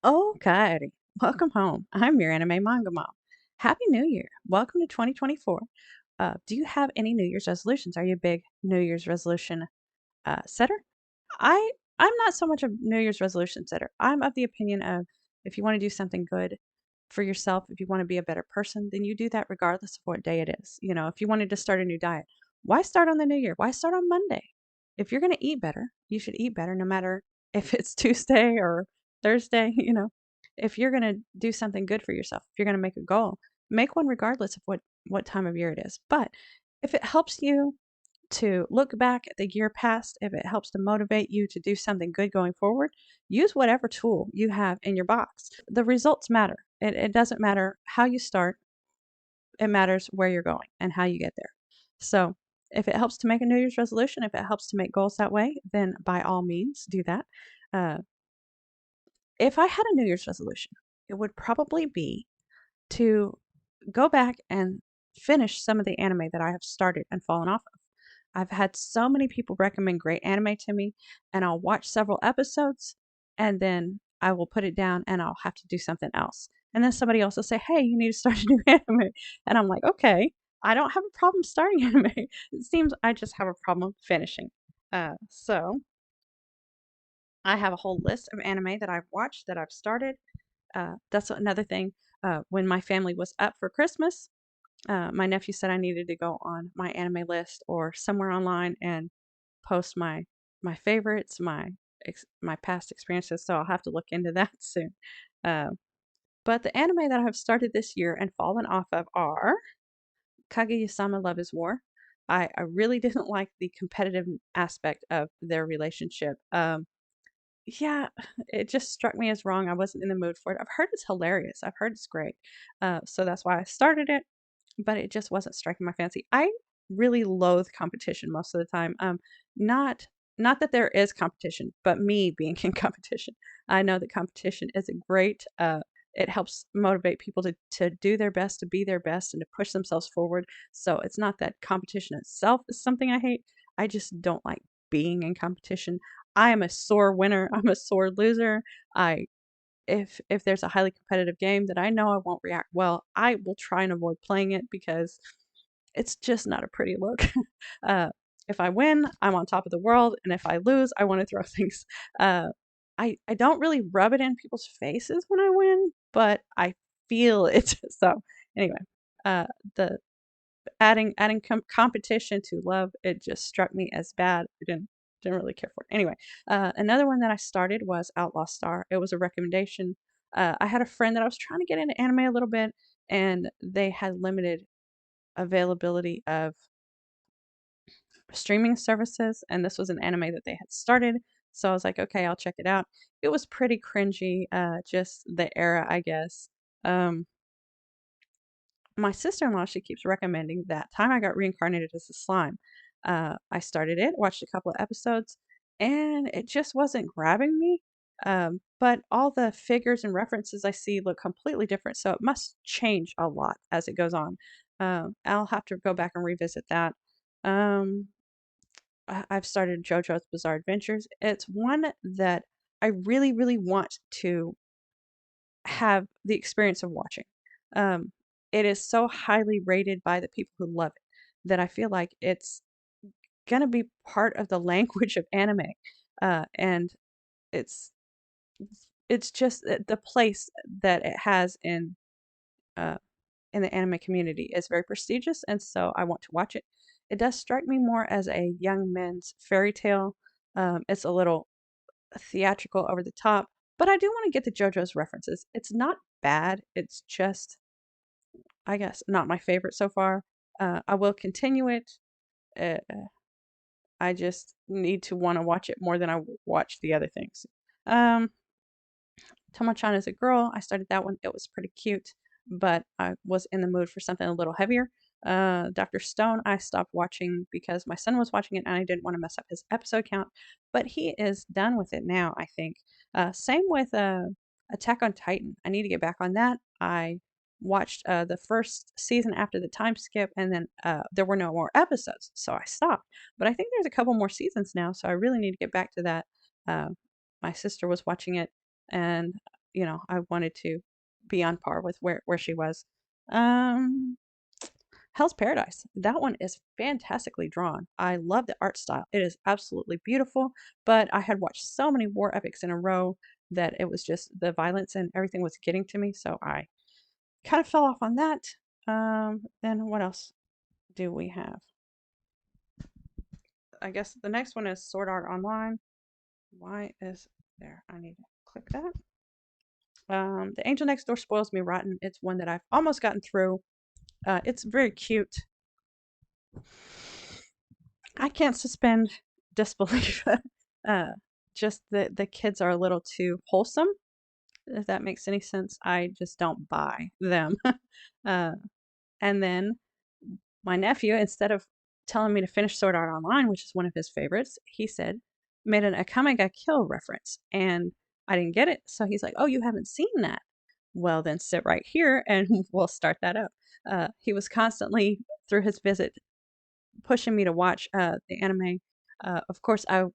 Okay, welcome home. I'm your anime manga mom. Happy New Year. Welcome to 2024. Do you have any New Year's resolutions? Are you a big New Year's resolution setter? I I'm not so much a New Year's resolution setter. I'm of the opinion of if you want to do something good for yourself, if you want to be a better person, then you do that regardless of what day it is. If you wanted to start a new diet, why start on the new year? Why start on Monday? If you're going to eat better, you should eat better no matter if it's Tuesday or Thursday, If you're going to do something good for yourself, if you're going to make a goal, make one regardless of what time of year it is. But if it helps you to look back at the year past, if it helps to motivate you to do something good going forward, use whatever tool you have in your box. The results matter. It doesn't matter how you start, it matters where you're going and how you get there. So, if it helps to make a New Year's resolution, if it helps to make goals that way, then by all means do that. Uh, if I had a New Year's resolution, it would probably be to go back and finish some of the anime that I have started and fallen off of. I've had so many people recommend great anime to me, and I'll watch several episodes and then I will put it down and I'll have to do something else. And then somebody else will say, "Hey, you need to start a new anime." And I'm like, "Okay, I don't have a problem starting anime. It seems I just have a problem finishing." So I have a whole list of anime that I've watched that I've started. That's another thing. When my family was up for Christmas, my nephew said I needed to go on my anime list or somewhere online and post my favorites, my past experiences. So I'll have to look into that soon. Uh, but the anime that I have started this year and fallen off of are Kaguya-sama Love is War. I really didn't like the competitive aspect of their relationship. Yeah, it just struck me as wrong. I wasn't in the mood for it. I've heard it's hilarious. I've heard it's great. So that's why I started it, but it just wasn't striking my fancy. I really loathe competition most of the time. Not not that there is competition, but me being in competition. I know that competition is a great. It helps motivate people to do their best, to be their best, and to push themselves forward. So it's not that competition itself is something I hate. I just don't like being in competition. I am a sore winner. I'm a sore loser. I if there's a highly competitive game that I know I won't react well, I will try and avoid playing it because it's just not a pretty look. uh, if I win, I'm on top of the world, and if I lose, I want to throw things. Uh, I don't really rub it in people's faces when I win, but I feel it. So anyway, uh, the adding competition to love, it just struck me as bad. I didn't really care for it. Anyway, another one that I started was Outlaw Star. It was a recommendation. I had a friend that I was trying to get into anime a little bit, and they had limited availability of streaming services, and this was an anime that they had started. So I was like, okay, I'll check it out. It was pretty cringy, just the era, I guess. Um, my sister-in-law, she keeps recommending that Time I Got Reincarnated as a Slime. I started it, watched a couple of episodes, and it just wasn't grabbing me. But all the figures and references I see look completely different, so it must change a lot as it goes on. I'll have to go back and revisit that. Um, I've started JoJo's Bizarre Adventures. It's one that I really, really want to have the experience of watching. Um, it is so highly rated by the people who love it that I feel like it's gonna be part of the language of anime, and it's it's just the place that it has uh, in the anime community is very prestigious, and so I want to watch it. It does strike me more as a young men's fairy tale. It's a little theatrical over the top, but I do want to get the JoJo's references. It's not bad. It's just I guess not my favorite so far. I will continue it. Uh, I just need to want to watch it more than I watch the other things. Um, Tomo-chan is a girl. I started that one. It was pretty cute, but I was in the mood for something a little heavier. Dr. Stone, I stopped watching because my son was watching it and I didn't want to mess up his episode count, but he is done with it now, I think. Same with Attack on Titan. I need to get back on that. I watched the first season after the time skip, and then there were no more episodes, so I stopped. But I think there's a couple more seasons now, so I really need to get back to that. Uh, my sister was watching it, and I wanted to be on par with where she was. Um, Hell's Paradise. That one is fantastically drawn. I love the art style. It is absolutely beautiful, but I had watched so many war epics in a row that it was just the violence and everything was getting to me, so I kind of fell off on that. Then what else do we have? I guess the next one is Sword Art Online. Why is there? I need to click that. The Angel Next Door spoils me rotten. It's one that I've almost gotten through. It's very cute. I can't suspend disbelief. uh, just the kids are a little too wholesome. If that makes any sense, I just don't buy them. uh, and then my nephew, instead of telling me to finish Sword Art Online, which is one of his favorites, he said, made an Akame ga Kill reference, and I didn't get it. So he's like, "Oh, you haven't seen that? Well, then sit right here and we'll start that up." He was constantly through his visit pushing me to watch the anime. Of course, I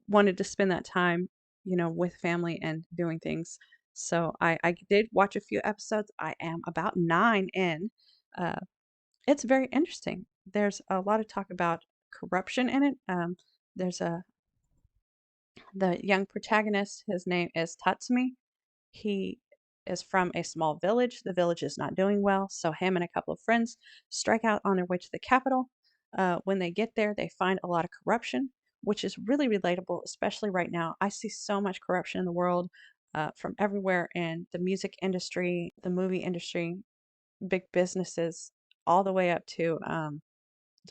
wanted to spend that time, with family and doing things. So I did watch a few episodes. I am about 9 in. Uh, it's very interesting. There's a lot of talk about corruption in it. There's the young protagonist. His name is Tatsumi. He is from a small village. The village is not doing well, so him and a couple of friends strike out on their way to the capital. When they get there, they find a lot of corruption, which is really relatable, especially right now. I see so much corruption in the world, from everywhere in the music industry, the movie industry, big businesses, all the way up to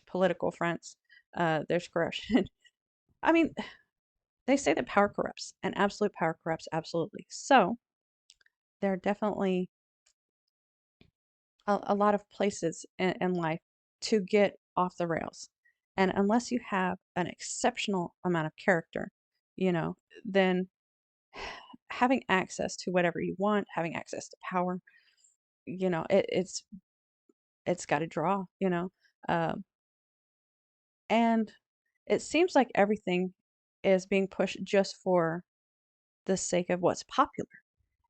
political fronts. There's corruption. I mean, they say that power corrupts, and absolute power corrupts absolutely. So there are definitely a lot of places in life to get off the rails. And unless you have an exceptional amount of character, you know, then having access to whatever you want, having access to power, it's got to draw. Um, and it seems like everything is being pushed just for the sake of what's popular.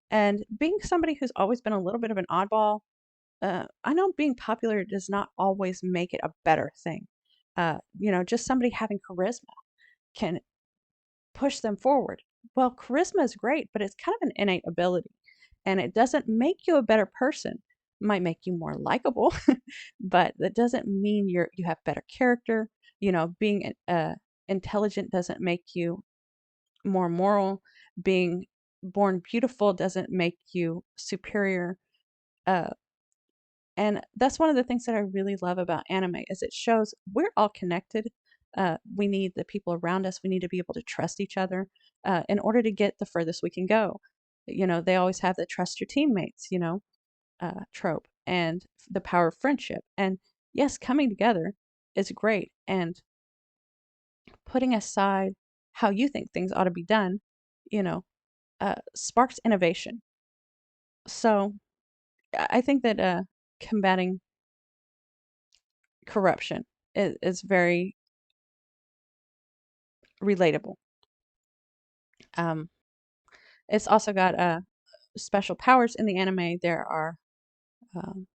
And being somebody who's always been a little bit of an oddball, I know being popular does not always make it a better thing. Just somebody having charisma can push them forward. Well, charisma is great, but it's kind of an innate ability, and it doesn't make you a better person. It might make you more likable, but that doesn't mean you have better character. Being intelligent doesn't make you more moral. Being born beautiful doesn't make you superior. Uh, And that's one of the things that I really love about anime is it shows we're all connected. We need the people around us. We need to be able to trust each other in order to get the furthest we can go. They always have the trust your teammates, trope and the power of friendship. And yes, coming together is great. And putting aside how you think things ought to be done, you know, sparks innovation. So I think that combating corruption is very relatable. Um, it's also got special powers in the anime. There are um,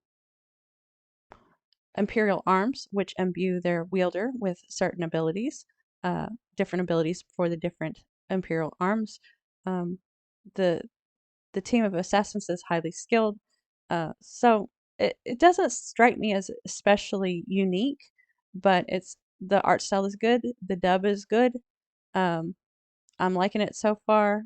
imperial arms, which imbue their wielder with certain abilities, uh, different abilities for the different imperial arms. Um, the the team of assassins is highly skilled, so it doesn't strike me as especially unique, but the art style is good, the dub is good. Um, I'm liking it so far.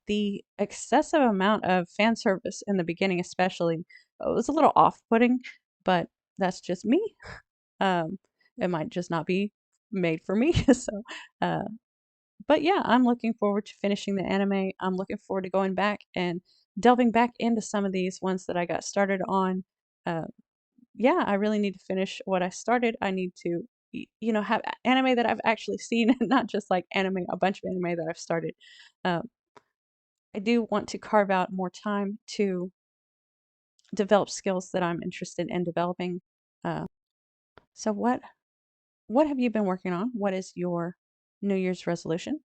The excessive amount of fan service in the beginning, especially, was a little off-putting, but that's just me. Um, it might just not be made for me. So, uh, but yeah, I'm looking forward to finishing the anime. I'm looking forward to going back and delving back into some of these ones that I got started on. Uh, yeah, I really need to finish what I started. I need to, have anime that I've actually seen, not just like a bunch of anime that I've started. Um, I do want to carve out more time to develop skills that I'm interested in developing. Uh, so what have you been working on? What is your New Year's resolution?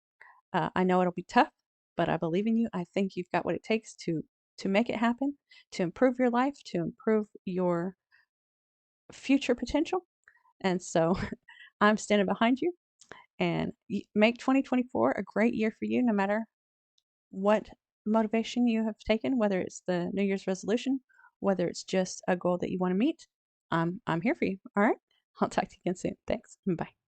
I know it'll be tough. but I believe in you. I think you've got what it takes to make it happen, to improve your life, to improve your future potential. And so I'm standing behind you, and make 2024 a great year for you, no matter what motivation you have taken, whether it's the New Year's resolution, whether it's just a goal that you want to meet. I'm here for you. All right. I'll talk to you again soon. Thanks. Bye.